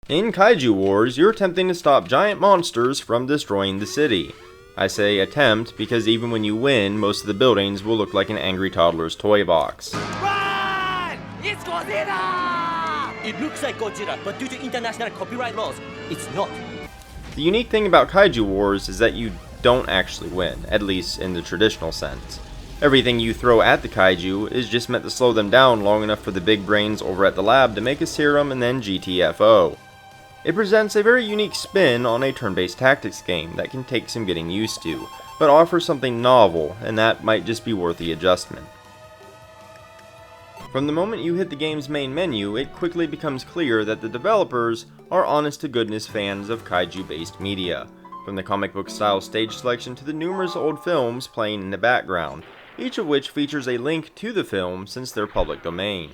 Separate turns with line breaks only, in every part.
In Kaiju Wars, you're attempting to stop giant monsters from destroying the city. I say attempt because even when you win, most of the buildings will look like an angry toddler's toy box.
Run! It's Godzilla!
It looks like Godzilla, but due to international copyright laws, it's not.
The unique thing about Kaiju Wars is that you don't actually win, at least in the traditional sense. Everything you throw at the kaiju is just meant to slow them down long enough for the big brains over at the lab to make a serum and then GTFO. It presents a very unique spin on a turn-based tactics game that can take some getting used to, but offers something novel, and that might just be worth the adjustment. From the moment you hit the game's main menu, it quickly becomes clear that the developers are honest-to-goodness fans of kaiju-based media, from the comic book style stage selection to the numerous old films playing in the background, each of which features a link to the film since they're public domain.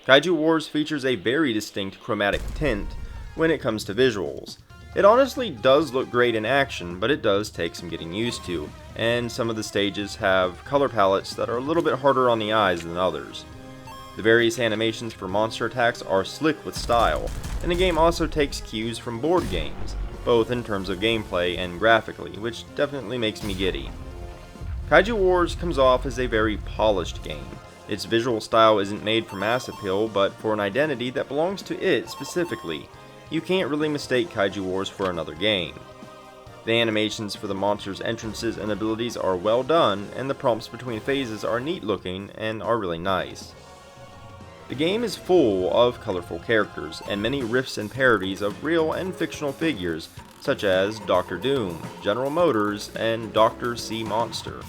Kaiju Wars features a very distinct chromatic tint when it comes to visuals. It honestly does look great in action, but it does take some getting used to, and some of the stages have color palettes that are a little bit harder on the eyes than others. The various animations for monster attacks are slick with style, and the game also takes cues from board games, both in terms of gameplay and graphically, which definitely makes me giddy. Kaiju Wars comes off as a very polished game. Its visual style isn't made for mass appeal, but for an identity that belongs to it specifically. You can't really mistake Kaiju Wars for another game. The animations for the monsters' entrances and abilities are well done, and the prompts between phases are neat looking and are really nice. The game is full of colorful characters, and many riffs and parodies of real and fictional figures, such as Dr. Doom, General Motors, and Dr. Sea Monster.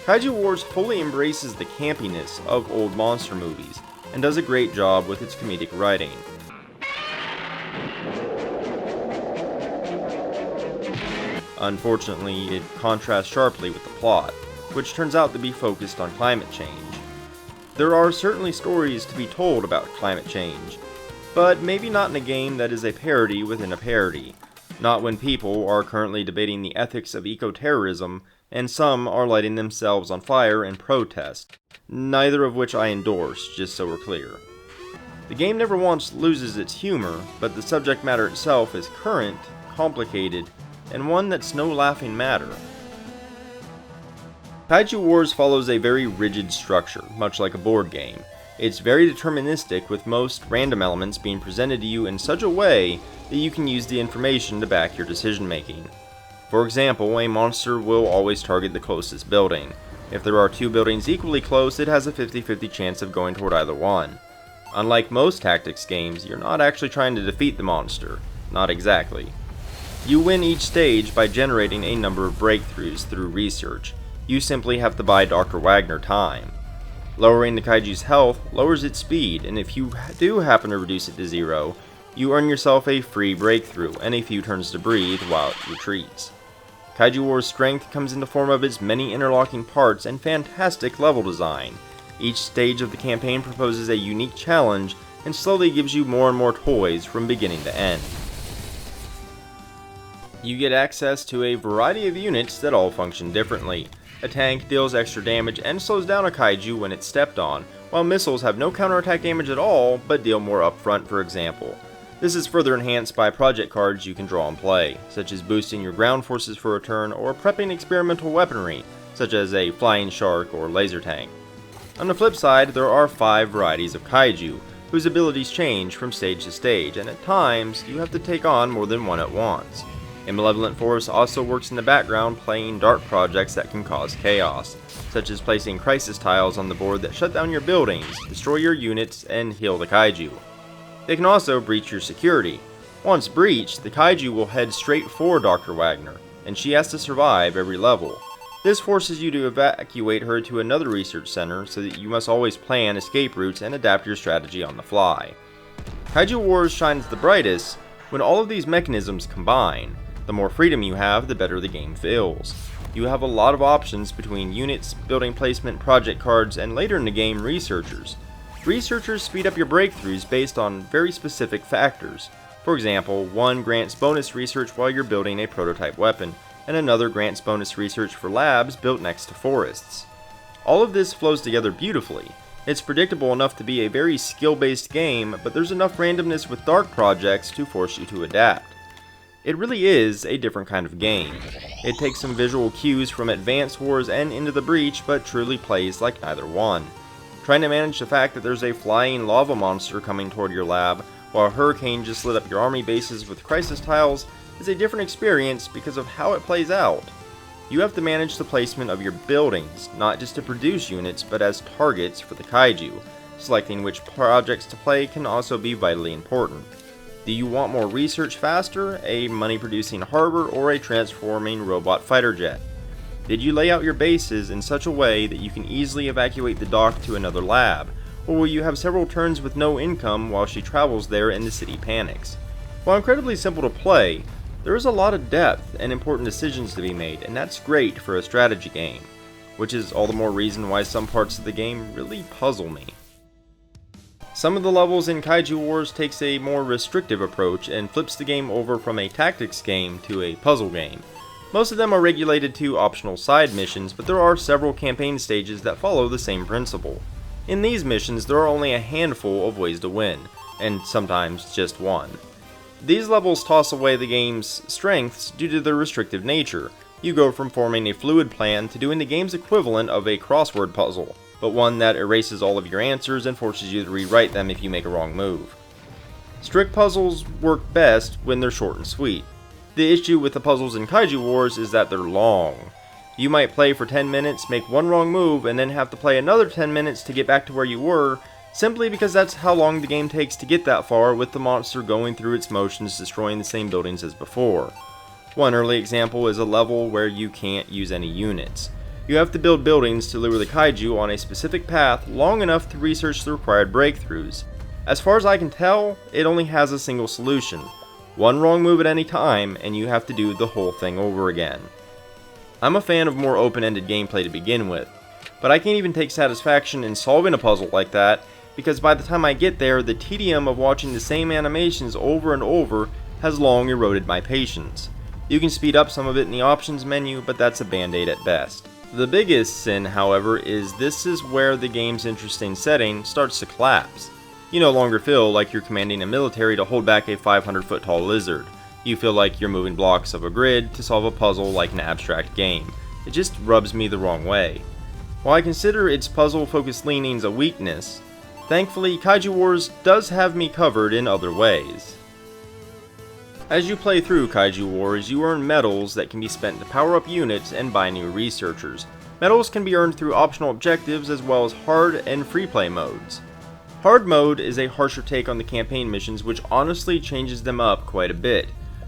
Kaiju Wars fully embraces the campiness of old monster movies, and does a great job with its comedic writing. Unfortunately, it contrasts sharply with the plot, which turns out to be focused on climate change. There are certainly stories to be told about climate change, but maybe not in a game that is a parody within a parody. Not when people are currently debating the ethics of eco-terrorism, and some are lighting themselves on fire in protest, neither of which I endorse, just so we're clear. The game never once loses its humor, but the subject matter itself is current, complicated, and one that's no laughing matter. Kaiju Wars follows a very rigid structure, much like a board game. It's very deterministic, with most random elements being presented to you in such a way that you can use the information to back your decision making. For example, a monster will always target the closest building. If there are two buildings equally close, it has a 50-50 chance of going toward either one. Unlike most tactics games, you're not actually trying to defeat the monster. Not exactly. You win each stage by generating a number of breakthroughs through research. You simply have to buy Dr. Wagner time. Lowering the kaiju's health lowers its speed, and if you do happen to reduce it to 0, you earn yourself a free breakthrough and a few turns to breathe while it retreats. Kaiju Wars' strength comes in the form of its many interlocking parts and fantastic level design. Each stage of the campaign proposes a unique challenge and slowly gives you more and more toys from beginning to end. You get access to a variety of units that all function differently. A tank deals extra damage and slows down a kaiju when it's stepped on, while missiles have no counterattack damage at all, but deal more upfront, for example. This is further enhanced by project cards you can draw and play, such as boosting your ground forces for a turn or prepping experimental weaponry, such as a flying shark or laser tank. On the flip side, there are 5 varieties of kaiju, whose abilities change from stage to stage, and at times, you have to take on more than one at once. A malevolent force also works in the background playing dark projects that can cause chaos, such as placing crisis tiles on the board that shut down your buildings, destroy your units, and heal the kaiju. They can also breach your security. Once breached, the kaiju will head straight for Dr. Wagner, and she has to survive every level. This forces you to evacuate her to another research center, so that you must always plan escape routes and adapt your strategy on the fly. Kaiju Wars shines the brightest when all of these mechanisms combine. The more freedom you have, the better the game feels. You have a lot of options between units, building placement, project cards, and later in the game, researchers. Researchers speed up your breakthroughs based on very specific factors. For example, one grants bonus research while you're building a prototype weapon, and another grants bonus research for labs built next to forests. All of this flows together beautifully, It's predictable enough to be a very skill-based game, but there's enough randomness with dark projects to force you to adapt. It really is a different kind of game. It takes some visual cues from Advance Wars and Into the Breach, but truly plays like neither one. Trying to manage the fact that there's a flying lava monster coming toward your lab, while a hurricane just lit up your army bases with crisis tiles, is a different experience because of how it plays out. You have to manage the placement of your buildings, not just to produce units, but as targets for the kaiju. Selecting which projects to play can also be vitally important. Do you want more research faster, a money-producing harbor, or a transforming robot fighter jet? Did you lay out your bases in such a way that you can easily evacuate the dock to another lab, or will you have several turns with no income while she travels there and the city panics? While incredibly simple to play, there is a lot of depth and important decisions to be made, and that's great for a strategy game, which is all the more reason why some parts of the game really puzzle me. Some of the levels in Kaiju Wars takes a more restrictive approach and flips the game over from a tactics game to a puzzle game. Most of them are regulated to optional side missions, but there are several campaign stages that follow the same principle. In these missions, there are only a handful of ways to win, and sometimes just one. These levels toss away the game's strengths due to their restrictive nature. You go from forming a fluid plan to doing the game's equivalent of a crossword puzzle, but one that erases all of your answers and forces you to rewrite them if you make a wrong move. Strict puzzles work best when they're short and sweet. The issue with the puzzles in Kaiju Wars is that they're long. You might play for 10 minutes, make one wrong move, and then have to play another 10 minutes to get back to where you were, simply because that's how long the game takes to get that far, with the monster going through its motions destroying the same buildings as before. One early example is a level where you can't use any units. You have to build buildings to lure the kaiju on a specific path long enough to research the required breakthroughs. As far as I can tell, it only has a single solution. One wrong move at any time, and you have to do the whole thing over again. I'm a fan of more open-ended gameplay to begin with, but I can't even take satisfaction in solving a puzzle like that, because by the time I get there, the tedium of watching the same animations over and over has long eroded my patience. You can speed up some of it in the options menu, but that's a band-aid at best. The biggest sin, however, is this is where the game's interesting setting starts to collapse. You no longer feel like you're commanding a military to hold back a 500-foot tall lizard. You feel like you're moving blocks of a grid to solve a puzzle like an abstract game. It just rubs me the wrong way. While I consider its puzzle-focused leanings a weakness, thankfully Kaiju Wars does have me covered in other ways. As you play through Kaiju Wars, you earn medals that can be spent to power up units and buy new researchers. Medals can be earned through optional objectives as well as hard and free play modes. Hard mode is a harsher take on the campaign missions, which honestly changes them up quite a bit.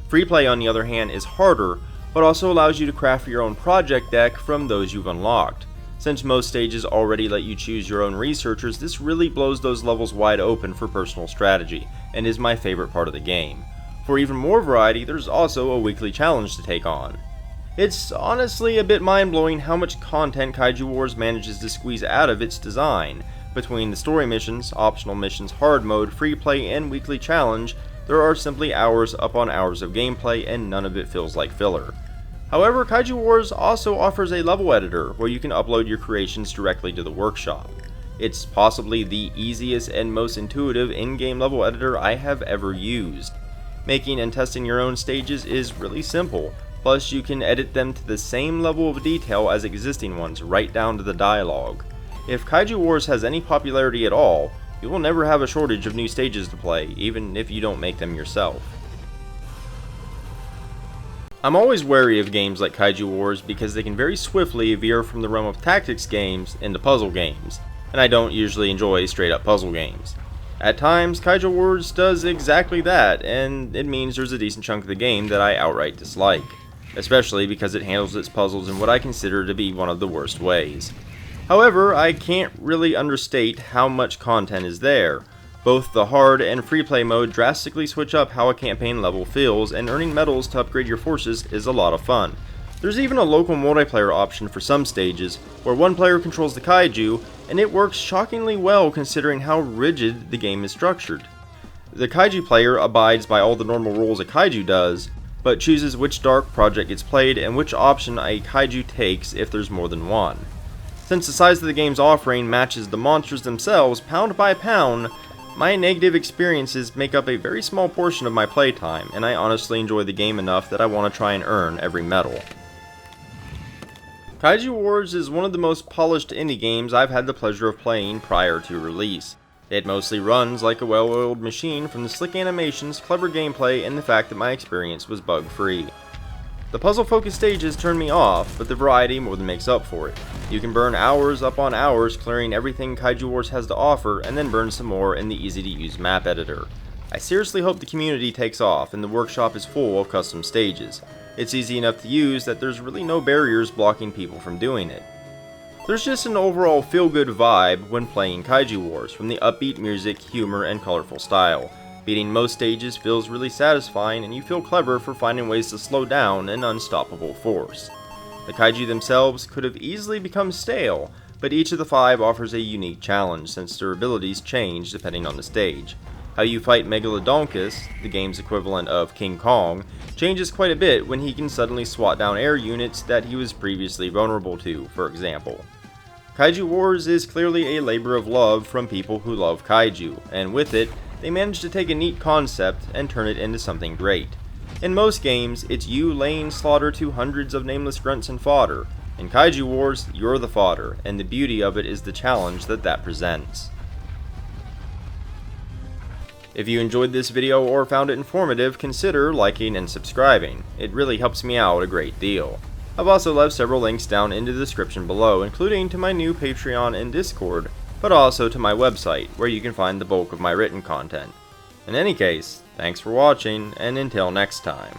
Free play, on the other hand, is harder, but also allows you to craft your own project deck from those you've unlocked. Since most stages already let you choose your own researchers, this really blows those levels wide open for personal strategy, and is my favorite part of the game. For even more variety, there's also a weekly challenge to take on. It's honestly a bit mind-blowing how much content Kaiju Wars manages to squeeze out of its design. Between the story missions, optional missions, hard mode, free play, and weekly challenge, there are simply hours upon hours of gameplay, and none of it feels like filler. However, Kaiju Wars also offers a level editor where you can upload your creations directly to the workshop. It's possibly the easiest and most intuitive in-game level editor I have ever used. Making and testing your own stages is really simple, plus you can edit them to the same level of detail as existing ones, right down to the dialogue. If Kaiju Wars has any popularity at all, you will never have a shortage of new stages to play, even if you don't make them yourself. I'm always wary of games like Kaiju Wars because they can very swiftly veer from the realm of tactics games into puzzle games, and I don't usually enjoy straight up puzzle games. At times, Kaiju Wars does exactly that, and it means there's a decent chunk of the game that I outright dislike, especially because it handles its puzzles in what I consider to be one of the worst ways. However, I can't really understate how much content is there. Both the hard and free play mode drastically switch up how a campaign level feels, and earning medals to upgrade your forces is a lot of fun. There's even a local multiplayer option for some stages, where one player controls the kaiju, and it works shockingly well considering how rigid the game is structured. The kaiju player abides by all the normal rules a kaiju does, but chooses which dark project gets played and which option a kaiju takes if there's more than one. Since the size of the game's offering matches the monsters themselves pound by pound, my negative experiences make up a very small portion of my playtime, and I honestly enjoy the game enough that I want to try and earn every medal. Kaiju Wars is one of the most polished indie games I've had the pleasure of playing prior to release. It mostly runs like a well-oiled machine from the slick animations, clever gameplay, and the fact that my experience was bug-free. The puzzle-focused stages turn me off, but the variety more than makes up for it. You can burn hours upon hours clearing everything Kaiju Wars has to offer, and then burn some more in the easy-to-use map editor. I seriously hope the community takes off and the workshop is full of custom stages. It's easy enough to use that there's really no barriers blocking people from doing it. There's just an overall feel-good vibe when playing Kaiju Wars, from the upbeat music, humor, and colorful style. Beating most stages feels really satisfying, and you feel clever for finding ways to slow down an unstoppable force. The Kaiju themselves could have easily become stale, but each of the 5 offers a unique challenge since their abilities change depending on the stage. How you fight Megalodonkus, the game's equivalent of King Kong, changes quite a bit when he can suddenly swat down air units that he was previously vulnerable to, for example. Kaiju Wars is clearly a labor of love from people who love kaiju, and with it, they managed to take a neat concept and turn it into something great. In most games, it's you laying slaughter to hundreds of nameless grunts and fodder. In Kaiju Wars, you're the fodder, and the beauty of it is the challenge that presents. If you enjoyed this video or found it informative, consider liking and subscribing. It really helps me out a great deal. I've also left several links down in the description below, including to my new Patreon and Discord, but also to my website, where you can find the bulk of my written content. In any case, thanks for watching, and until next time.